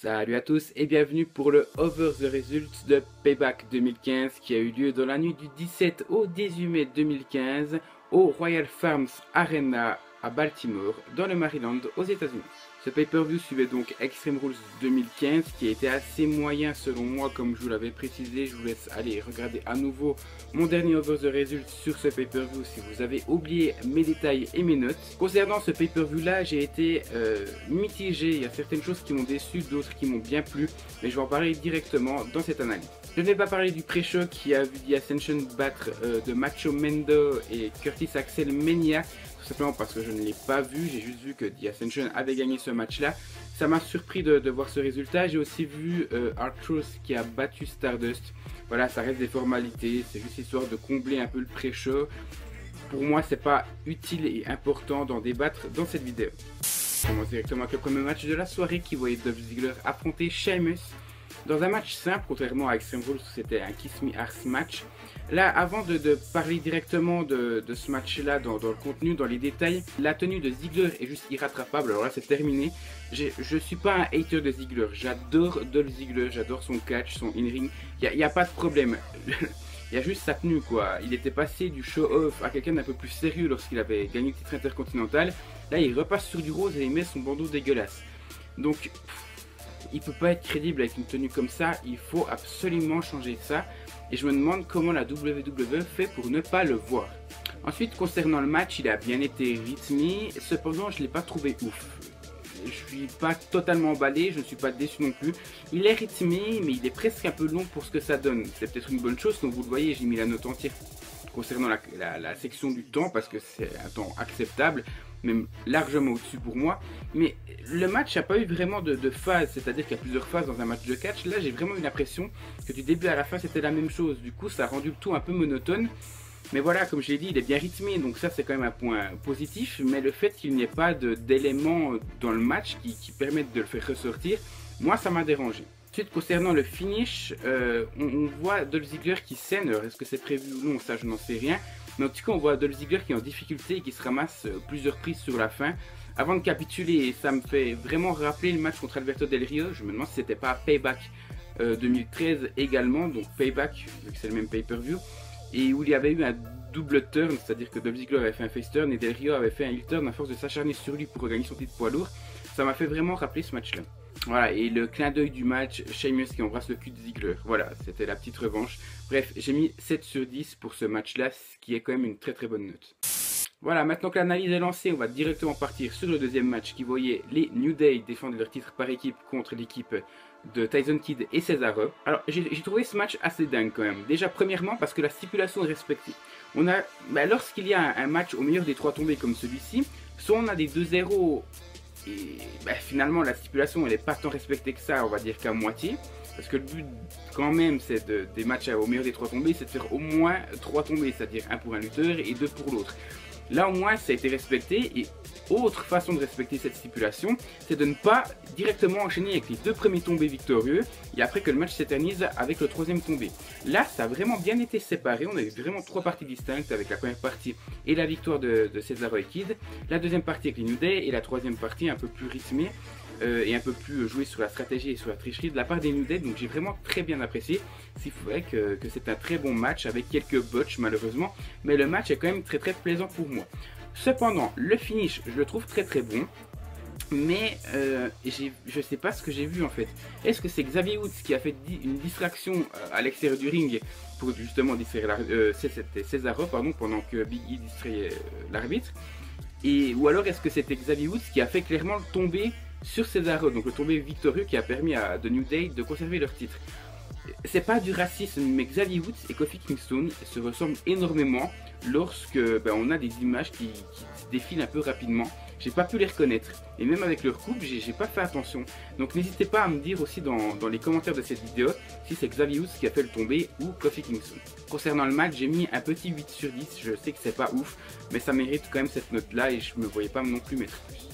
Salut à tous et bienvenue pour le Over the Results de Payback 2015 qui a eu lieu dans la nuit du 17 au 18 mai 2015 au Royal Farms Arena à Baltimore dans le Maryland aux États-Unis. Ce pay-per-view suivait donc Extreme Rules 2015 qui a été assez moyen selon moi, comme je vous l'avais précisé. Je vous laisse aller regarder à nouveau mon dernier Over the Results sur ce pay-per-view si vous avez oublié mes détails et mes notes. Concernant ce pay-per-view là, j'ai été mitigé. Il y a certaines choses qui m'ont déçu, d'autres qui m'ont bien plu, mais je vais en parler directement dans cette analyse. Je ne vais pas parler du pré-show qui a vu The Ascension battre de Macho Mendo et Curtis Axel Mania. Tout simplement parce que je ne l'ai pas vu, j'ai juste vu que The Ascension avait gagné ce match là. Ça m'a surpris de voir ce résultat. J'ai aussi vu R-Truth qui a battu Stardust. Voilà, ça reste des formalités, c'est juste histoire de combler un peu le pré-show. Pour moi, c'est pas utile et important d'en débattre dans cette vidéo. On commence directement avec le premier match de la soirée qui voyait Dolph Ziggler affronter Sheamus. Dans un match simple, contrairement à Extreme Rules où c'était un Kiss Me Arse match. Là, avant de parler directement de ce match-là, dans le contenu, dans les détails, la tenue de Ziggler est juste irrattrapable. Alors là, c'est terminé. Je suis pas un hater de Ziggler. J'adore Dolph Ziggler, j'adore son catch, son in-ring. Il n'y a pas de problème. Il y a juste sa tenue, quoi. Il était passé du show-off à quelqu'un d'un peu plus sérieux lorsqu'il avait gagné le titre intercontinental. Là, il repasse sur du rose et il met son bandeau dégueulasse. Donc, il peut pas être crédible avec une tenue comme ça. Il faut absolument changer ça. Et je me demande comment la WWE fait pour ne pas le voir. Ensuite, concernant le match, il a bien été rythmé. Cependant, je ne l'ai pas trouvé ouf. Je suis pas totalement emballé, je ne suis pas déçu non plus. Il est rythmé, mais il est presque un peu long pour ce que ça donne. C'est peut-être une bonne chose, comme vous le voyez, j'ai mis la note entière concernant la section du temps, parce que c'est un temps acceptable, même largement au-dessus pour moi. Mais le match n'a pas eu vraiment de phase, c'est-à-dire qu'il y a plusieurs phases dans un match de catch. Là, j'ai vraiment eu l'impression que du début à la fin, c'était la même chose. Du coup, ça a rendu le tout un peu monotone. Mais voilà, comme je l'ai dit, il est bien rythmé, donc ça c'est quand même un point positif. Mais le fait qu'il n'y ait pas d'éléments dans le match qui permettent de le faire ressortir, moi ça m'a dérangé. Ensuite, concernant le finish, on voit Dolph Ziggler qui saigne. Est-ce que c'est prévu ou non, ça je n'en sais rien. Mais en tout cas, on voit Dolph Ziggler qui est en difficulté et qui se ramasse plusieurs prises sur la fin avant de capituler. Et ça me fait vraiment rappeler le match contre Alberto Del Rio. Je me demande si c'était pas Payback 2013 également, donc Payback, vu que c'est le même pay-per-view. Et où il y avait eu un double turn, c'est-à-dire que Dolph Ziggler avait fait un face turn et Del Rio avait fait un heel turn à force de s'acharner sur lui pour regagner son titre poids lourd. Ça m'a fait vraiment rappeler ce match-là. Voilà, et le clin d'œil du match, Sheamus qui embrasse le cul de Ziggler. Voilà, c'était la petite revanche. Bref, j'ai mis 7 sur 10 pour ce match-là, ce qui est quand même une très très bonne note. Voilà, maintenant que l'analyse est lancée, on va directement partir sur le deuxième match qui voyait les New Day défendre leur titre par équipe contre l'équipe de Tyson Kidd et Cesaro. Alors j'ai trouvé ce match assez dingue quand même. Déjà premièrement parce que la stipulation est respectée. On a, lorsqu'il y a un match au meilleur des trois tombés comme celui-ci, soit on a des 2-0 et finalement la stipulation elle n'est pas tant respectée que ça, on va dire qu'à moitié. Parce que le but quand même c'est des matchs au meilleur des trois tombés, c'est de faire au moins 3 tombées, c'est-à-dire 1 pour un lutteur et 2 pour l'autre. Là au moins ça a été respecté. Et autre façon de respecter cette stipulation, c'est de ne pas directement enchaîner avec les 2 premiers tombés victorieux et après que le match s'éternise avec le 3e tombé. Là ça a vraiment bien été séparé, on a eu vraiment 3 parties distinctes avec la première partie et la victoire de Cesaro et Kidd, la deuxième partie avec les New Day et la 3e partie un peu plus rythmée et un peu plus jouée sur la stratégie et sur la tricherie de la part des New Day. Donc j'ai vraiment très bien apprécié. C'est vrai que c'est un très bon match avec quelques botches malheureusement, mais le match est quand même très très plaisant pour moi. Cependant, le finish, je le trouve très très bon, mais je sais pas ce que j'ai vu en fait. Est-ce que c'est Xavier Woods qui a fait une distraction à l'extérieur du ring pour justement distraire c'était Cesaro pardon, pendant que Big E distrayait l'arbitre, ou alors est-ce que c'était Xavier Woods qui a fait clairement le tombé sur Cesaro, donc le tombé victorieux qui a permis à The New Day de conserver leur titre. C'est pas du racisme, mais Xavier Woods et Kofi Kingston se ressemblent énormément lorsque on a des images qui se défilent un peu rapidement. J'ai pas pu les reconnaître, et même avec leur coupe, j'ai pas fait attention. Donc n'hésitez pas à me dire aussi dans les commentaires de cette vidéo si c'est Xavier Woods qui a fait le tombé ou Kofi Kingston. Concernant le match, j'ai mis un petit 8 sur 10, je sais que c'est pas ouf, mais ça mérite quand même cette note là et je me voyais pas non plus mettre plus.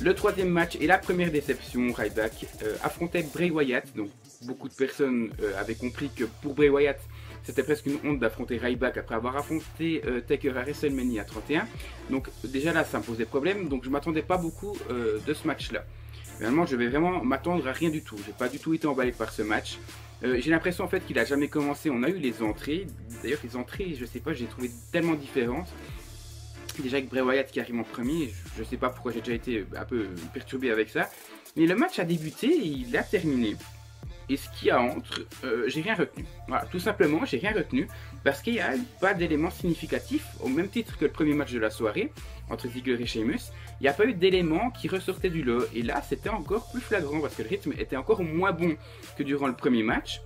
Le 3e match et la première déception, Ryback affrontait Bray Wyatt. Donc beaucoup de personnes avaient compris que pour Bray Wyatt, c'était presque une honte d'affronter Ryback après avoir affronté Taker à WrestleMania 31. Donc déjà là, ça me posait problème. Donc je m'attendais pas beaucoup de ce match-là. Finalement, je vais vraiment m'attendre à rien du tout. J'ai pas du tout été emballé par ce match. J'ai l'impression en fait qu'il a jamais commencé. On a eu les entrées. D'ailleurs, les entrées, je sais pas, j'ai trouvé tellement différentes. Déjà avec Bray Wyatt qui arrive en premier, je sais pas pourquoi j'ai déjà été un peu perturbé avec ça. Mais le match a débuté et il a terminé. Et ce qu'il y a entre, j'ai rien retenu. Voilà, tout simplement, j'ai rien retenu parce qu'il n'y a pas d'éléments significatifs, au même titre que le premier match de la soirée, entre Ziggler et Sheamus. Il n'y a pas eu d'éléments qui ressortaient du lot. Et là, c'était encore plus flagrant parce que le rythme était encore moins bon que durant le premier match.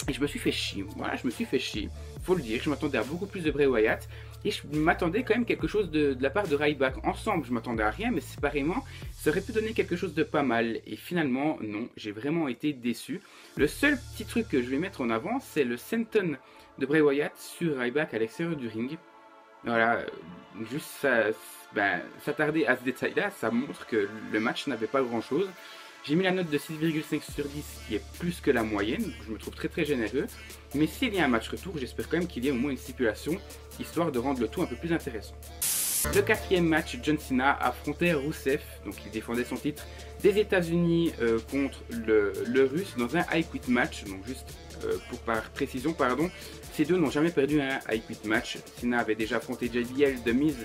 Et je me suis fait chier. Voilà, je me suis fait chier. Faut le dire, je m'attendais à beaucoup plus de Bray Wyatt. Et je m'attendais quand même quelque chose de la part de Ryback. Ensemble, je m'attendais à rien, mais séparément, ça aurait pu donner quelque chose de pas mal. Et finalement, non, j'ai vraiment été déçu. Le seul petit truc que je vais mettre en avant, c'est le senton de Bray Wyatt sur Ryback à l'extérieur du ring. Voilà, juste s'attarder à ce détail-là, ça montre que le match n'avait pas grand-chose. J'ai mis la note de 6,5 sur 10 qui est plus que la moyenne, donc je me trouve très généreux. Mais s'il y a un match retour, j'espère quand même qu'il y ait au moins une stipulation, histoire de rendre le tout un peu plus intéressant. Le quatrième match, John Cena affrontait Rusev, donc il défendait son titre des États-Unis contre le Russe dans un I Quit match, donc juste par précision, pardon, ces deux n'ont jamais perdu un I Quit match. Cena avait déjà affronté JBL, The Miz,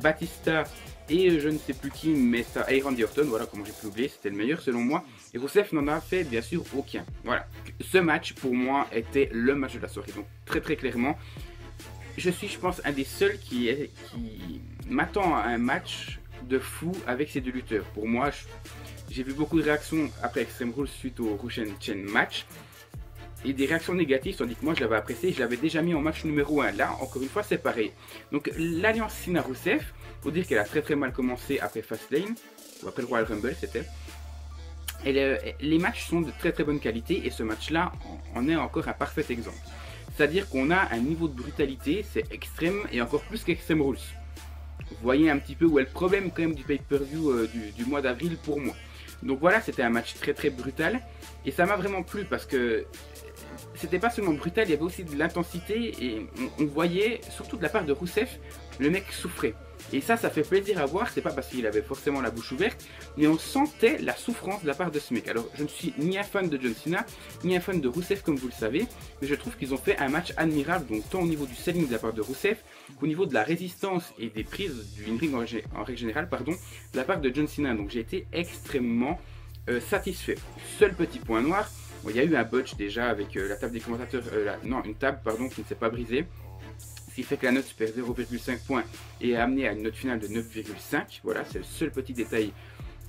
Batista et je ne sais plus qui, mais ça, Randy Orton, voilà comment j'ai pu oublier, c'était le meilleur selon moi. Et Rusev n'en a fait bien sûr aucun. Voilà, ce match pour moi était le match de la soirée, donc très clairement. Je suis, je pense, un des seuls qui m'attend à un match de fou avec ces deux lutteurs. Pour moi, j'ai vu beaucoup de réactions après Extreme Rules suite au Russian Chain match. Et des réactions négatives, tandis que moi je l'avais apprécié, je l'avais déjà mis en match numéro 1. Là, encore une fois, c'est pareil. Donc l'alliance Cena-Rusev, faut dire qu'elle a très mal commencé après Fastlane, ou après le Royal Rumble, c'était. Et les matchs sont de très bonne qualité, et ce match-là en est encore un parfait exemple. C'est-à-dire qu'on a un niveau de brutalité, c'est extrême, et encore plus qu'Extreme Rules. Vous voyez un petit peu où est le problème quand même du pay-per-view du mois d'avril pour moi. Donc voilà, c'était un match très brutal, et ça m'a vraiment plu parce que c'était pas seulement brutal, il y avait aussi de l'intensité, et on voyait, surtout de la part de Rusev, le mec souffrait. Et ça fait plaisir à voir, c'est pas parce qu'il avait forcément la bouche ouverte, mais on sentait la souffrance de la part de ce mec. Alors je ne suis ni un fan de John Cena, ni un fan de Rusev comme vous le savez, mais je trouve qu'ils ont fait un match admirable, donc tant au niveau du selling de la part de Rusev, qu'au niveau de la résistance et des prises du in-ring en règle générale, pardon, de la part de John Cena. Donc j'ai été extrêmement satisfait. Seul petit point noir, bon, il y a eu un botch déjà avec la table des commentateurs, une table pardon, qui ne s'est pas brisée. Ce qui fait que la note perd 0,5 points et est amenée à une note finale de 9,5. Voilà, c'est le seul petit détail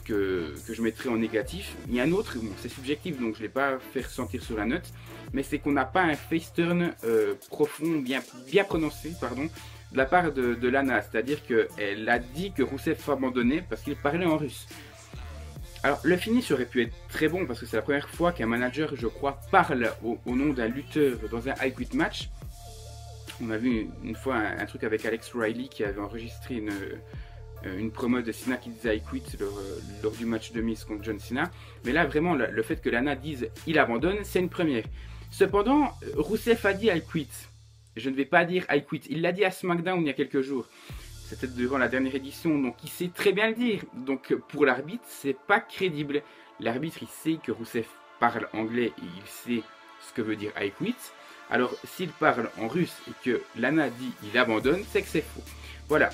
que je mettrai en négatif. Il y a un autre, bon, c'est subjectif donc je ne l'ai pas fait ressentir sur la note, mais c'est qu'on n'a pas un face turn profond, bien prononcé, pardon, de la part de Lana. C'est-à-dire qu'elle a dit que Rusev abandonnait parce qu'il parlait en russe. Alors le finish aurait pu être très bon parce que c'est la première fois qu'un manager, je crois, parle au nom d'un lutteur dans un I Quit match. On a vu une fois un truc avec Alex Riley qui avait enregistré une promo de Cena qui disait I quit lors du match de Miz contre John Cena. Mais là vraiment le fait que Lana dise il abandonne, c'est une première. Cependant, Rusev a dit I quit. Je ne vais pas dire I quit. Il l'a dit à SmackDown il y a quelques jours. C'était durant la dernière édition, donc il sait très bien le dire. Donc pour l'arbitre, c'est pas crédible. L'arbitre, il sait que Rusev parle anglais et il sait ce que veut dire I quit. Alors s'il parle en russe et que Lana dit il abandonne, c'est que c'est faux. Voilà,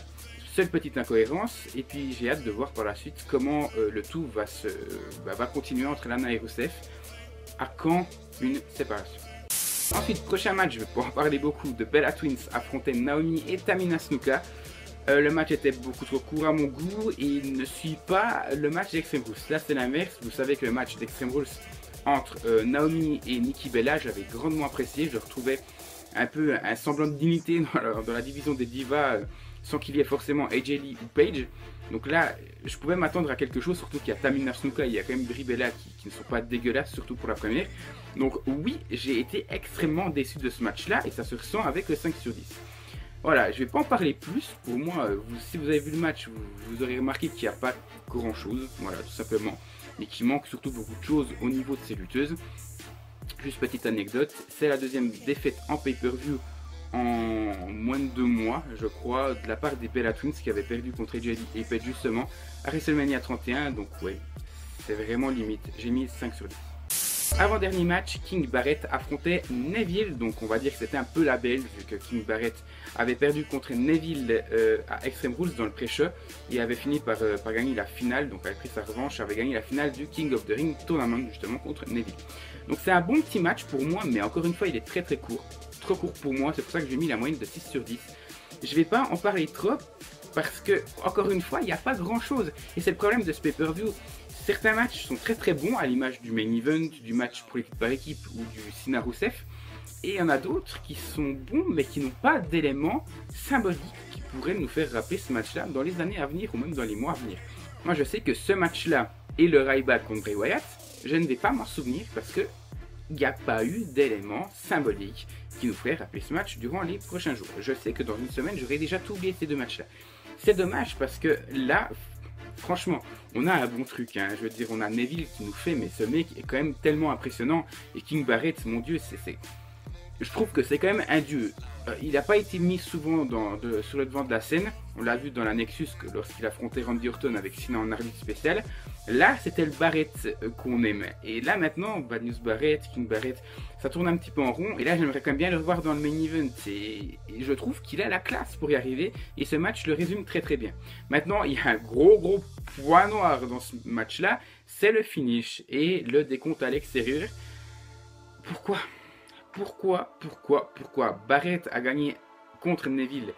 seule petite incohérence. Et puis j'ai hâte de voir par la suite comment le tout va continuer entre Lana et Rusev. À quand une séparation? Ensuite, prochain match, je vais pouvoir en parler beaucoup, de Bella Twins affrontaient Naomi et Tamina Snuka. Le match était beaucoup trop court à mon goût et il ne suit pas le match d'Extreme Rules. Là c'est l'inverse, vous savez que le match d'Extreme Rules entre Naomi et Nikki Bella, j'avais grandement apprécié. Je retrouvais un peu un semblant de dignité dans la division des divas sans qu'il y ait forcément AJ Lee ou Paige. Donc là, je pouvais m'attendre à quelque chose, surtout qu'il y a Tamina Snuka, il y a quand même Brie Bella qui ne sont pas dégueulasses, surtout pour la première. Donc oui, j'ai été extrêmement déçu de ce match-là et ça se ressent avec le 5 sur 10. Voilà, je ne vais pas en parler plus. Pour moi, si vous avez vu le match, vous aurez remarqué qu'il n'y a pas grand chose. Voilà, tout simplement. Mais qu'il manque surtout beaucoup de choses au niveau de ces lutteuses. Juste petite anecdote, c'est la deuxième défaite en pay-per-view en moins de 2 mois, je crois, de la part des Bella Twins qui avaient perdu contre AJ et Paige justement à WrestleMania 31. Donc ouais, c'est vraiment limite. J'ai mis 5 sur 10. Avant-dernier match, King Barrett affrontait Neville, donc on va dire que c'était un peu la belle vu que King Barrett avait perdu contre Neville à Extreme Rules dans le pré-show et avait fini par gagner la finale, donc avait pris sa revanche, avait gagné la finale du King of the Ring Tournament justement contre Neville. Donc c'est un bon petit match pour moi, mais encore une fois il est très court, trop court pour moi, c'est pour ça que j'ai mis la moyenne de 6 sur 10. Je vais pas en parler trop parce que encore une fois il n'y a pas grand chose et c'est le problème de ce pay-per-view. Certains matchs sont très bons à l'image du main event, du match pour l'équipe par équipe ou du Cena Rusev. Et il y en a d'autres qui sont bons mais qui n'ont pas d'éléments symboliques qui pourraient nous faire rappeler ce match-là dans les années à venir ou même dans les mois à venir. Moi je sais que ce match-là et le Ryback contre Bray Wyatt, je ne vais pas m'en souvenir parce que il n'y a pas eu d'éléments symboliques qui nous feraient rappeler ce match durant les prochains jours. Je sais que dans une semaine j'aurai déjà tout oublié ces deux matchs-là. C'est dommage parce que là, franchement, on a un bon truc, hein. Je veux dire, on a Neville qui nous fait, mais ce mec est quand même tellement impressionnant. Et King Barrett, mon dieu, je trouve que c'est quand même un dieu. Il n'a pas été mis souvent sur le devant de la scène. On l'a vu dans la Nexus lorsqu'il affrontait Randy Orton avec Cena en arbitre spécial. Là, c'était le Barrett qu'on aimait. Et là, maintenant, Bad News Barrett, King Barrett, ça tourne un petit peu en rond. Et là, j'aimerais quand même bien le revoir dans le main event. Et je trouve qu'il a la classe pour y arriver. Et ce match le résume très bien. Maintenant, il y a un gros point noir dans ce match-là. C'est le finish et le décompte à l'extérieur. Pourquoi Barrett a gagné contre Neville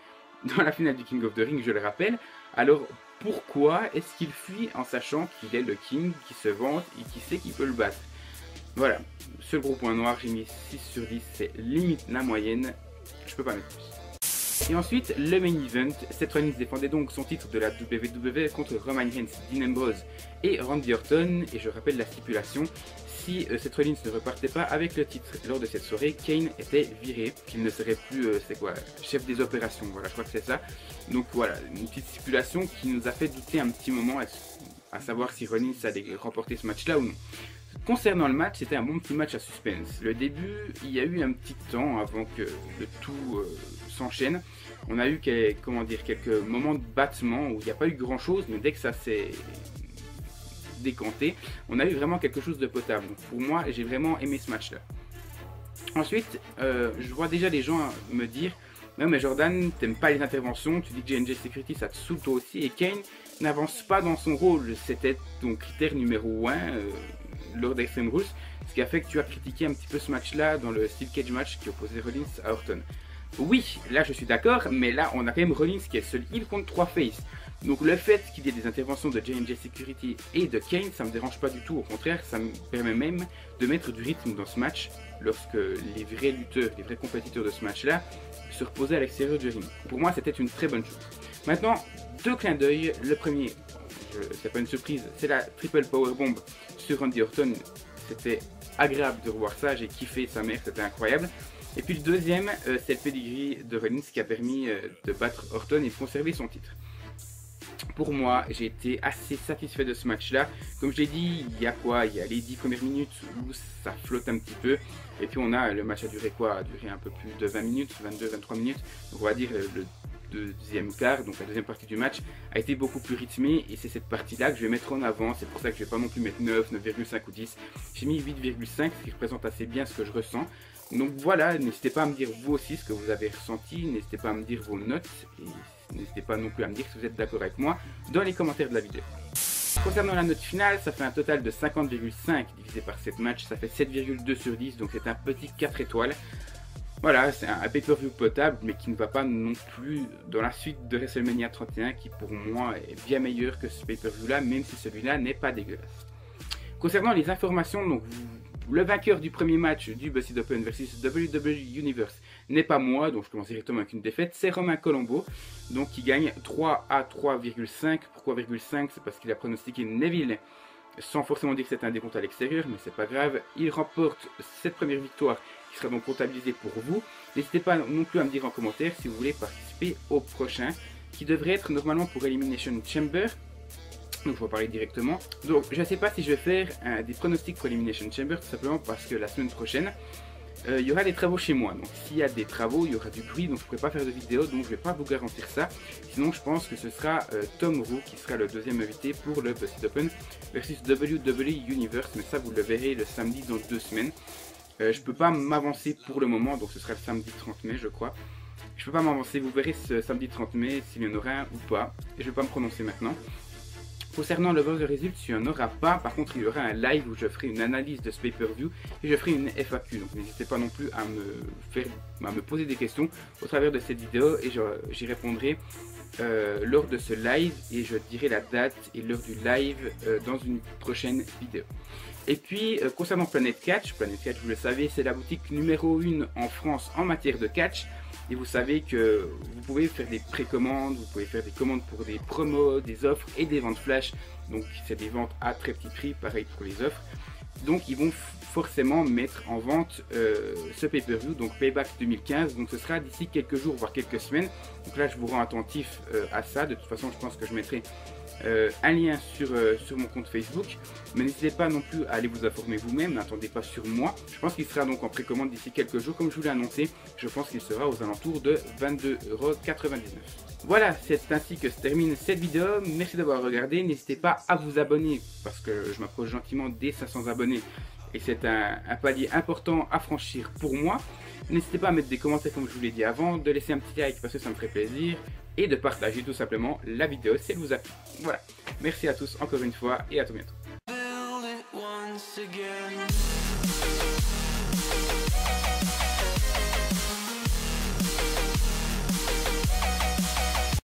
dans la finale du King of the Ring, je le rappelle. Alors pourquoi est-ce qu'il fuit en sachant qu'il est le King, qui se vante et qui sait qu'il peut le battre? Voilà, seul gros point noir, j'ai mis 6 sur 10, c'est limite la moyenne, je peux pas mettre plus. Et ensuite, le main event, Seth Rollins défendait donc son titre de la WWE contre Roman Reigns, Dean Ambrose et Randy Orton. Et je rappelle la stipulation, si Seth Rollins ne repartait pas avec le titre lors de cette soirée, Kane était viré, qu'il ne serait plus, chef des opérations, voilà, je crois que c'est ça. Donc voilà, une petite stipulation qui nous a fait douter un petit moment à savoir si Rollins allait remporter ce match-là ou non. Concernant le match, c'était un bon petit match à suspense. Le début, il y a eu un petit temps avant que le tout s'enchaîne. On a eu quelques moments de battement où il n'y a pas eu grand chose, mais dès que ça s'est décanté, on a eu vraiment quelque chose de potable. Donc pour moi, j'ai vraiment aimé ce match-là. Ensuite, je vois déjà des gens me dire « Non mais Jordan, t'aimes pas les interventions, tu dis que J&J Security ça te saoule toi aussi » et Kane n'avance pas dans son rôle. C'était ton critère numéro 1 lors d'Extreme Rules, ce qui a fait que tu as critiqué un petit peu ce match-là dans le Steel Cage match qui opposait Rollins à Orton. Oui, là je suis d'accord, mais là on a quand même Rollins qui est seul heel contre 3 faces. Donc le fait qu'il y ait des interventions de J&J Security et de Kane, ça me dérange pas du tout, au contraire, ça me permet même de mettre du rythme dans ce match lorsque les vrais lutteurs, les vrais compétiteurs de ce match-là se reposaient à l'extérieur du ring. Pour moi, c'était une très bonne chose. Maintenant, deux clins d'œil. Le premier, c'est pas une surprise, c'est la triple powerbomb sur Randy Orton. C'était agréable de revoir ça, j'ai kiffé sa mère, c'était incroyable. Et puis le deuxième, c'est le pedigree de Rollins qui a permis de battre Orton et de conserver son titre. Pour moi, j'ai été assez satisfait de ce match-là. Comme je l'ai dit, il y a les 10 premières minutes où ça flotte un petit peu. Et puis on a, le match a duré quoi? A duré un peu plus de 20 minutes, 22-23 minutes. Donc on va dire le deuxième quart, donc la deuxième partie du match, a été beaucoup plus rythmée. Et c'est cette partie-là que je vais mettre en avant. C'est pour ça que je ne vais pas non plus mettre 9, 9,5 ou 10. J'ai mis 8,5, ce qui représente assez bien ce que je ressens. Donc voilà, n'hésitez pas à me dire vous aussi ce que vous avez ressenti. N'hésitez pas à me dire vos notes. Et n'hésitez pas non plus à me dire si vous êtes d'accord avec moi dans les commentaires de la vidéo. Concernant la note finale, ça fait un total de 50,5 divisé par 7 matchs, ça fait 7,2 sur 10, donc c'est un petit 4 étoiles. Voilà, c'est un pay-per-view potable, mais qui ne va pas non plus dans la suite de WrestleMania 31, qui pour moi est bien meilleur que ce pay-per-view là, même si celui-là n'est pas dégueulasse. Concernant les informations, donc le vainqueur du premier match du Busted Open versus WWE Universe n'est pas moi, donc je commence directement avec une défaite, c'est Romain Colombo, donc qui gagne 3 à 3,5. Pourquoi 3,5? C'est parce qu'il a pronostiqué Neville, sans forcément dire que c'est un décompte à l'extérieur, mais c'est pas grave. Il remporte cette première victoire qui sera donc comptabilisée pour vous. N'hésitez pas non plus à me dire en commentaire si vous voulez participer au prochain, qui devrait être normalement pour Elimination Chamber. Donc je vais en parler directement. Donc je ne sais pas si je vais faire des pronostics pour Elimination Chamber, tout simplement parce que la semaine prochaine, il y aura des travaux chez moi. Donc s'il y a des travaux, il y aura du bruit, donc je ne pourrai pas faire de vidéo, donc je ne vais pas vous garantir ça. Sinon je pense que ce sera Tom Roux qui sera le deuxième invité pour le BuzzFeed Open versus WWE Universe, mais ça vous le verrez le samedi dans 2 semaines. Je peux pas m'avancer pour le moment, donc ce sera le samedi 30 mai je crois. Je peux pas m'avancer, vous verrez ce samedi 30 mai s'il y en aura un ou pas, et je vais pas me prononcer maintenant. Concernant le Over the Results, il n'y en aura pas, par contre il y aura un live où je ferai une analyse de ce pay-per-view et je ferai une FAQ, donc n'hésitez pas non plus à me poser des questions au travers de cette vidéo et j'y répondrai lors de ce live et je dirai la date et l'heure du live dans une prochaine vidéo. Et puis concernant Planet Catch, vous le savez, c'est la boutique numéro 1 en France en matière de catch. Et vous savez que vous pouvez faire des précommandes, vous pouvez faire des commandes pour des promos, des offres et des ventes flash. Donc c'est des ventes à très petit prix, pareil pour les offres. Donc ils vont forcément mettre en vente ce pay-per-view, donc Payback 2015. Donc ce sera d'ici quelques jours, voire quelques semaines. Donc là je vous rends attentif à ça. De toute façon je pense que je mettrai un lien sur mon compte Facebook, mais n'hésitez pas non plus à aller vous informer vous-même, n'attendez pas sur moi. Je pense qu'il sera donc en précommande d'ici quelques jours, comme je vous l'ai annoncé. Je pense qu'il sera aux alentours de 22,99 €. Voilà, c'est ainsi que se termine cette vidéo. Merci d'avoir regardé, n'hésitez pas à vous abonner parce que je m'approche gentiment des 500 abonnés et c'est un palier important à franchir pour moi. N'hésitez pas à mettre des commentaires comme je vous l'ai dit avant, de laisser un petit like parce que ça me ferait plaisir et de partager tout simplement la vidéo si elle vous a plu. Voilà, merci à tous encore une fois et à tout bientôt.